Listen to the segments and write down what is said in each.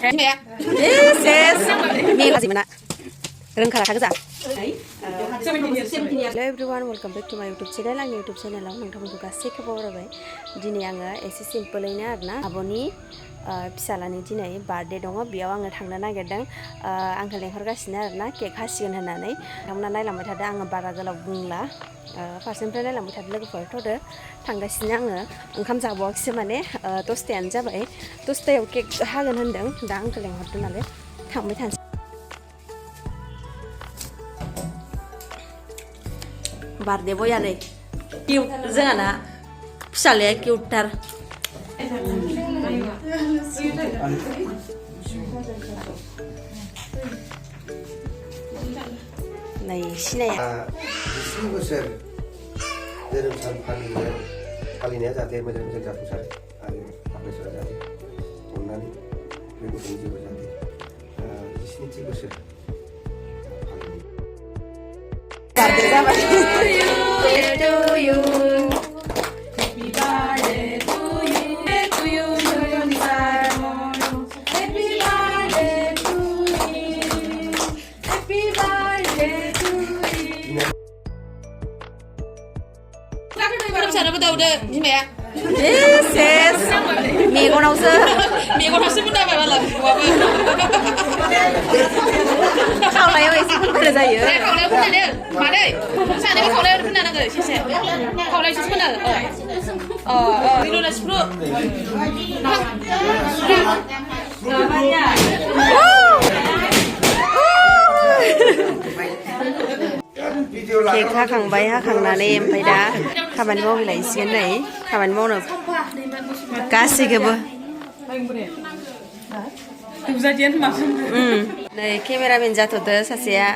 ses mi là gì mà nè rừng khá là khá giả Hello everyone, welcome back to my YouTube channel. Ang YouTube channel ang nangtong gasi kabar bay. Dini anga esi simple ina arna aboni pisalani dinai birthday dong biaw anga thangna nagirdang angka lenghargasina arna cake hasigon hananai thamna nailambai thada anga bara goलाव बुंला फारसेनिफ्राय नायलांबाय थादो लोगोफोर थ'दो थांगासिनो आङो ओंखाम जाबावाखैसो माने दसथायानो जाबाय दसथायाव केक हागोन होनदों दा आंखौ लेंहरदों नालाय थांबाय थानोसै बार्थडे बयानो किउट जोंहाना फिसालाया किउटथार नै सिनाया 20 बोसोर जोनोम सान फालिनाया जाहाथे मोजां मोजां जाफुंसारो आरो आफा जाहाथे अननानै बे गथ'नि जिउआव जाहाथे 27 बोसोर बार्थडे जाबाय ses मेगनावसो बुंदाबाय माला बुआबो खावलायाव एसे फोननो जायो खावलायाव फोननानै मादै सानैबो खावलायाव फोनना नांगो एसे खावलायावसो फोनो मिलुना केक हाखांबाय हाखांनानै ओमफ्राय दा खामानि मावहैलायसिगोन नै खामानि मावनो गासैखौबो नै केमेरामेन जाथ'दो सासेया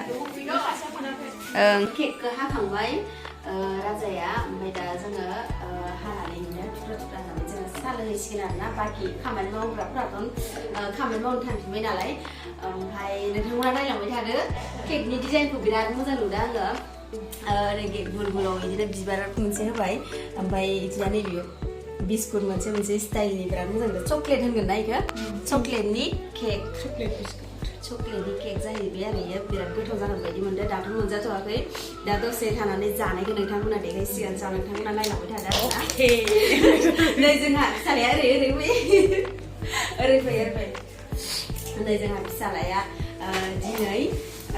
केकखौ हाखांबाय राजाया ओमफ्राय दा जोङो हानानै थुख्रा थुख्रा हानानै जोङो साहा लोंहैसिगोन आरोना बाखि खामानि मावग्राफोराथ' खामानि मावनो थांफिनबाय नालाय ओमफ्राय नोंथांमोना नायलांबाय थादो केकनि डिजाइनखौ बिराद मोजां नुदों आङो ओरै गुल गुलाव बिदिनो बिबार मोनसे होबाय ओमफ्राय बिदिनो नैबे बिस्कुट मोनसे स्टाइलनि बिराद मोजां नुदों चकलेट होनगोन ना बेखौ चकलेटनि केक चकलेटनि केक जाहैबाय आरो बेयो बिराद गोथाव जागोन बायदि मोनदों दाथ' मोनजाथ'वाखै दा दसे थानानै जानायखौ नोंथांमोना देखायसिगोन जा नोंथांमोना नायलांबाय थादो आरोना नै जोंहा फिसालाया ओरै फै नै जोंहा फिसालाया दिनै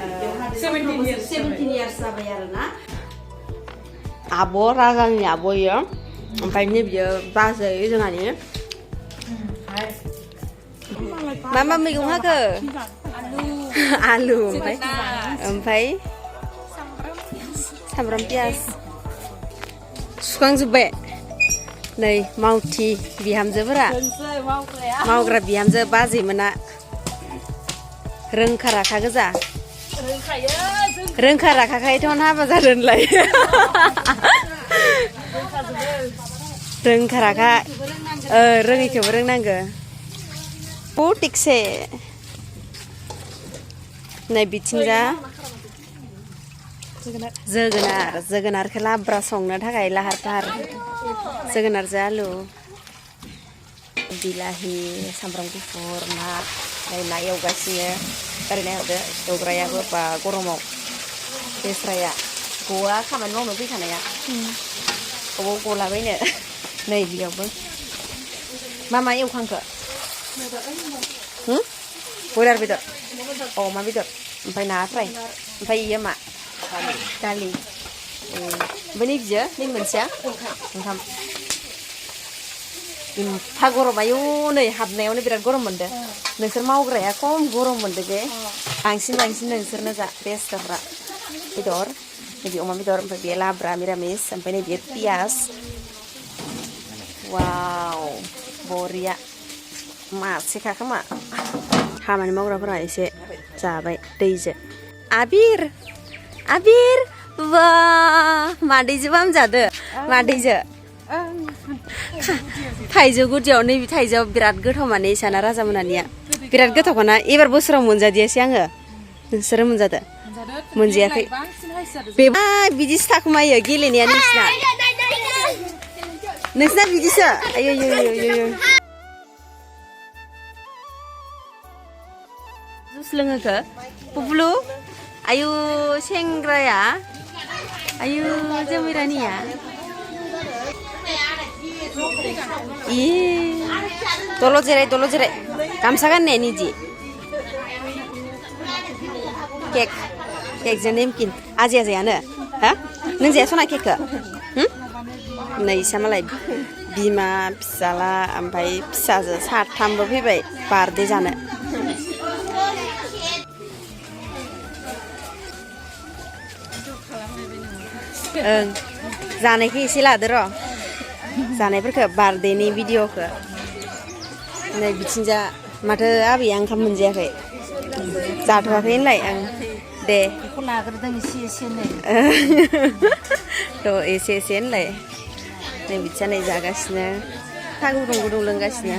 17 years जाबाय आरोना आब' राजानि आब' इयो ओमफ्राय नैबेयो बाजै जोंहानि मा मैगं हाखो आलु ओमफ्राय सामब्राम पियाज सुखांजोब्बाय नै मावथि बिहामजोफोरा मावग्रा बिहामजो बाजैमोना रोंखा राखा गोजा रोंखा राखाखायथ' हाबा जादों होनलाय रोंखा राखा रोङैखौबो रोंनांगो थिगसे नै बिथिंजा जोगोनारखौ लाब्रा संनो थाखाय लाहार फाहार जोगोनारजों आलु बिलाहि सामब्राम गुफुर ना एवगासिनो ओरै नायहरदो एवग्रायाबो बा गरमाव बेस्राया गवा खामानि मावनो फैखानाया अबाव गलाबायनो नै बेयावबो मा एवखांखो बयलार बेदर अमा बेदर ओमफ्राय ना फ्राय ओमफ्राय इयो मा दालि ओमफ्राय नैबियो नै मोनसेया ओंखाम एम्फा गरम आयौ नै हाबनायावनो बिराद गरम मोनदों नोंसोर मावग्राया खम गरम मोनदों बे बांसिन नोंसोरनो जा बेस्टफ्रा बेदर नैबे अमा बेदर ओमफ्राय बे लाब्रा मिरामिस ओमफ्राय नैबे पियाज वाव बरिया मासेखा खोमा खामानि मावग्राफोरा एसे जाबाय दैजों आबिर बा मादैजों हामजादो मादैजों थाइजौ गुदियाव नैबे थाइजौआव बिराद गोथाव माने इसाना राजा मोनानिया बिराद गोथावखाना एबार बोसोराव मोनजादियासै आङो नोंसोरो मोनजादो मोनजायाखै बेबा बिदिसो थाखुमायो गेलेनाया नोंसिना बिदिसो आयो जुस लोङोखो पुपलु आयु सेंग्राया आयु जमिरानिया दल' जिराय गामसा गाननाया निजि केकजों नेमकिन आजिया जायानो हा नों जाया सना केकखौ नै इसा मालाय बिमा फिसाला ओमफ्राय फिसाजो साथामबो फैबाय बार्थडे जानो ओं जानायखौ एसे लादो र' जानायफोरखौ बार्थडेनि भिडिअखौ नै बिथिंजा माथो आबैया ओंखाम मोनजायाखै जाथ'वाखै होनलाय आं दे बेखौ लाग्रोदों एसे थ' एसे होनलाय नै बिथिया नै जागासिनो साहा गुदुं लोंगासिनो